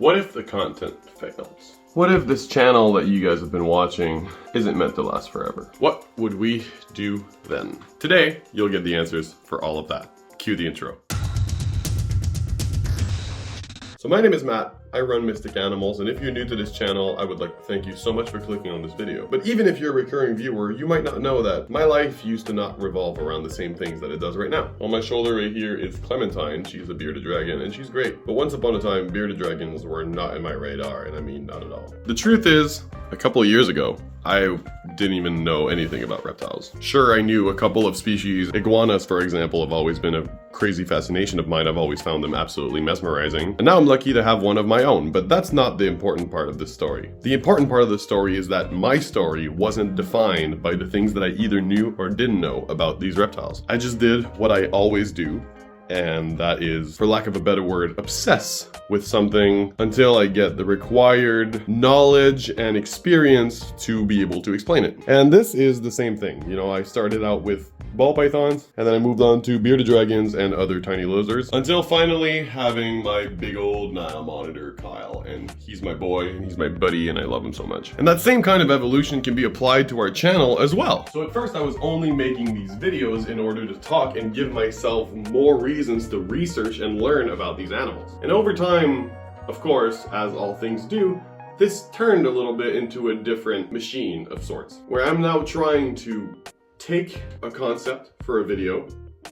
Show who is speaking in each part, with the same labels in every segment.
Speaker 1: What if the content fails? What if this channel that you guys have been watching isn't meant to last forever? What would we do then? Today, you'll get the answers for all of that. Cue the intro. So my name is Matt, I run Mystic Animals, and if you're new to this channel, I would like to thank you so much for clicking on this video. But even if you're a recurring viewer, you might not know that my life used to not revolve around the same things that it does right now. On my shoulder right here is Clementine. She's a bearded dragon, and she's great. But once upon a time, bearded dragons were not in my radar, and I mean not at all. The truth is, a couple of years ago, I didn't even know anything about reptiles. Sure, I knew a couple of species. Iguanas, for example, have always been a crazy fascination of mine. I've always found them absolutely mesmerizing. And now I'm lucky to have one of my own, but that's not the important part of this story. The important part of the story is that my story wasn't defined by the things that I either knew or didn't know about these reptiles. I just did what I always do, and that is, for lack of a better word, obsess with something until I get the required knowledge and experience to be able to explain it. And this is the same thing. You know, I started out with ball pythons, and then I moved on to bearded dragons and other tiny lizards, until finally having my big old Nile monitor, Kyle. And he's my boy, and he's my buddy, and I love him so much. And that same kind of evolution can be applied to our channel as well. So at first I was only making these videos in order to talk and give myself more reasons to research and learn about these animals. And over time, of course, as all things do, this turned a little bit into a different machine of sorts, where I'm now trying to take a concept for a video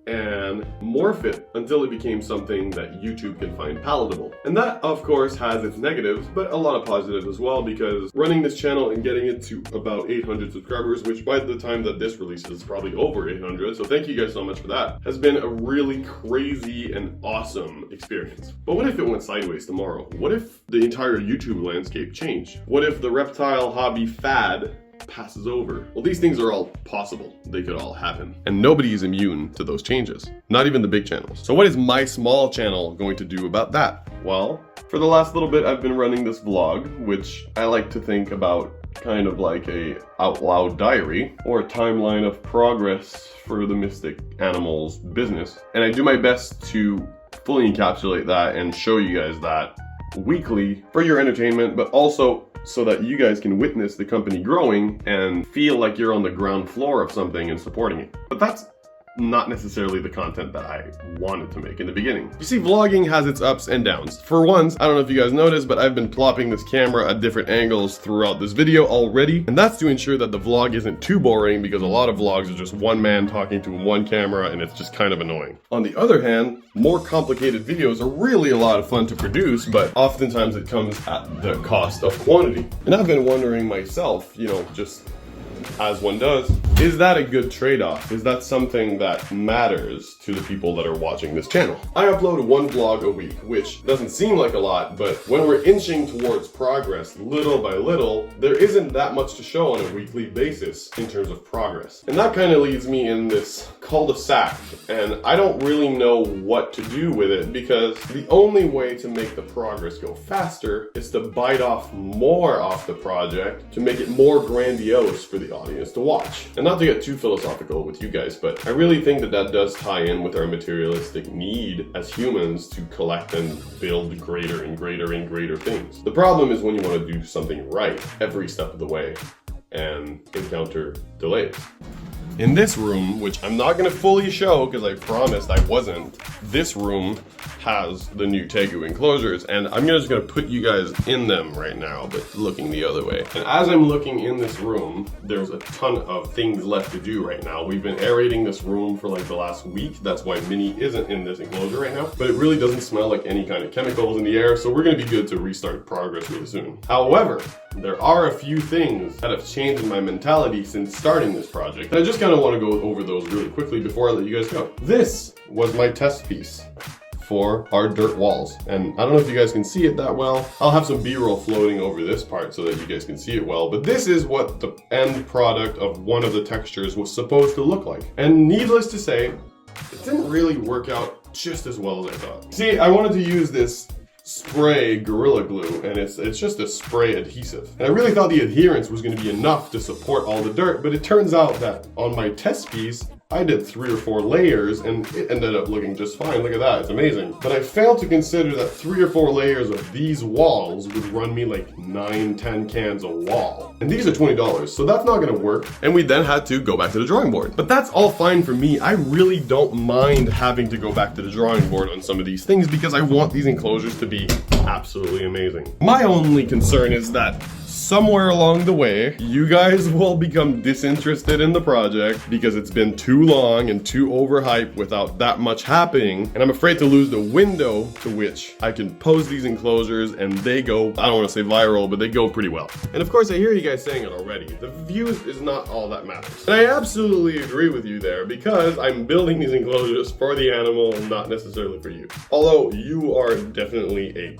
Speaker 1: and morph it until it became something that YouTube can find palatable. And that, of course, has its negatives, but a lot of positives as well, because running this channel and getting it to about 800 subscribers, which by the time that this releases is probably over 800, so thank you guys so much for that, has been a really crazy and awesome experience. But what if it went sideways tomorrow? What if the entire YouTube landscape changed? What if the reptile hobby fad passes over? Well, these things are all possible. They could all happen. And nobody is immune to those changes. Not even the big channels. So what is my small channel going to do about that? Well, for the last little bit, I've been running this vlog, which I like to think about kind of like a out loud diary or a timeline of progress for the Mystic Animals business. And I do my best to fully encapsulate that and show you guys that weekly for your entertainment, but also so that you guys can witness the company growing and feel like you're on the ground floor of something and supporting it. But that's not necessarily the content that I wanted to make in the beginning. You see, vlogging has its ups and downs. For once, I don't know if you guys noticed, but I've been plopping this camera at different angles throughout this video already, and that's to ensure that the vlog isn't too boring, because a lot of vlogs are just one man talking to one camera, and it's just kind of annoying. On the other hand, more complicated videos are really a lot of fun to produce, but oftentimes it comes at the cost of quantity. And I've been wondering myself, you know, just as one does, is that a good trade-off? Is that something that matters to the people that are watching this channel? I upload one vlog a week, which doesn't seem like a lot, but when we're inching towards progress little by little, there isn't that much to show on a weekly basis in terms of progress. And that kind of leads me in this cul-de-sac, and I don't really know what to do with it, because the only way to make the progress go faster is to bite off more off the project to make it more grandiose for the audience to watch. And not to get too philosophical with you guys, but I really think that that does tie in with our materialistic need as humans to collect and build greater and greater and greater things. The problem is when you want to do something right every step of the way and encounter delays. In this room, which I'm not going to fully show because I promised I wasn't, this room has the new Tegu enclosures, and I'm just going to put you guys in them right now, but looking the other way. And as I'm looking in this room, there's a ton of things left to do right now. We've been aerating this room for like the last week. That's why Minnie isn't in this enclosure right now, but it really doesn't smell like any kind of chemicals in the air, so we're going to be good to restart progress really soon. However, there are a few things that have changed in my mentality since starting this project, and I just kind of want to go over those really quickly before I let you guys go. This was my test piece for our dirt walls, and I don't know if you guys can see it that well. I'll have some B-roll floating over this part so that you guys can see it well, but this is what the end product of one of the textures was supposed to look like. And needless to say, it didn't really work out just as well as I thought. See, I wanted to use this spray Gorilla Glue, and it's just a spray adhesive. And I really thought the adherence was going to be enough to support all the dirt, but it turns out that on my test piece, I did 3 or 4 layers and it ended up looking just fine. Look at that, it's amazing. But I failed to consider that 3 or 4 layers of these walls would run me like 9-10 cans a wall. And these are $20, so that's not gonna work. And we then had to go back to the drawing board. But that's all fine for me. I really don't mind having to go back to the drawing board on some of these things because I want these enclosures to be absolutely amazing. My only concern is that somewhere along the way, you guys will become disinterested in the project because it's been too long and too overhyped without that much happening. And I'm afraid to lose the window to which I can post these enclosures and they go, I don't want to say viral, but they go pretty well. And of course, I hear you guys saying it already. The views is not all that matters. And I absolutely agree with you there because I'm building these enclosures for the animal, not necessarily for you. Although you are definitely a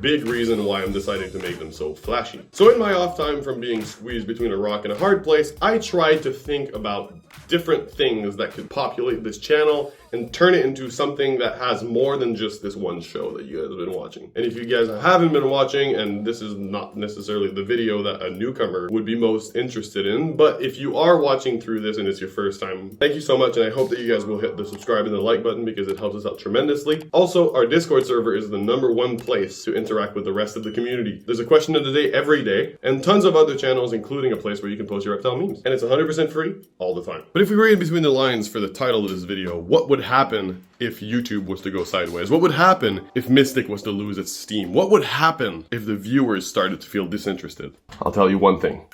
Speaker 1: big reason why I'm deciding to make them so flashy. So in my off time from being squeezed between a rock and a hard place, I tried to think about different things that could populate this channel and turn it into something that has more than just this one show that you guys have been watching. And if you guys haven't been watching, and this is not necessarily the video that a newcomer would be most interested in, but if you are watching through this and it's your first time, thank you so much, and I hope that you guys will hit the subscribe and the like button because it helps us out tremendously. Also, our Discord server is the #1 place to interact with the rest of the community. There's a question of the day every day, and tons of other channels, including a place where you can post your reptile memes. And it's 100% free all the time. But if we read between the lines for the title of this video, what would happen if YouTube was to go sideways? What would happen if Mystic was to lose its steam? What would happen if the viewers started to feel disinterested? I'll tell you one thing.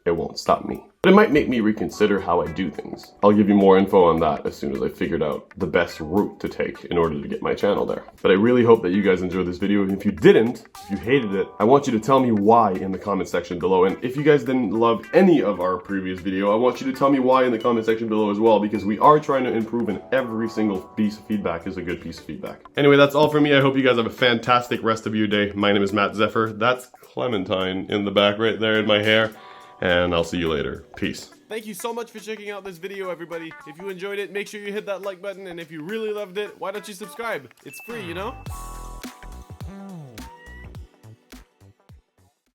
Speaker 1: It won't stop me. But it might make me reconsider how I do things. I'll give you more info on that as soon as I figured out the best route to take in order to get my channel there. But I really hope that you guys enjoyed this video. And if you didn't, if you hated it, I want you to tell me why in the comment section below. And if you guys didn't love any of our previous video, I want you to tell me why in the comment section below as well, because we are trying to improve and every single piece of feedback is a good piece of feedback. Anyway, that's all for me. I hope you guys have a fantastic rest of your day. My name is Matt Zephyr. That's Clementine in the back right there in my hair. And I'll see you later. Peace. Thank you so much for checking out this video, everybody. If you enjoyed it, make sure you hit that like button. And if you really loved it, why don't you subscribe? It's free, you know?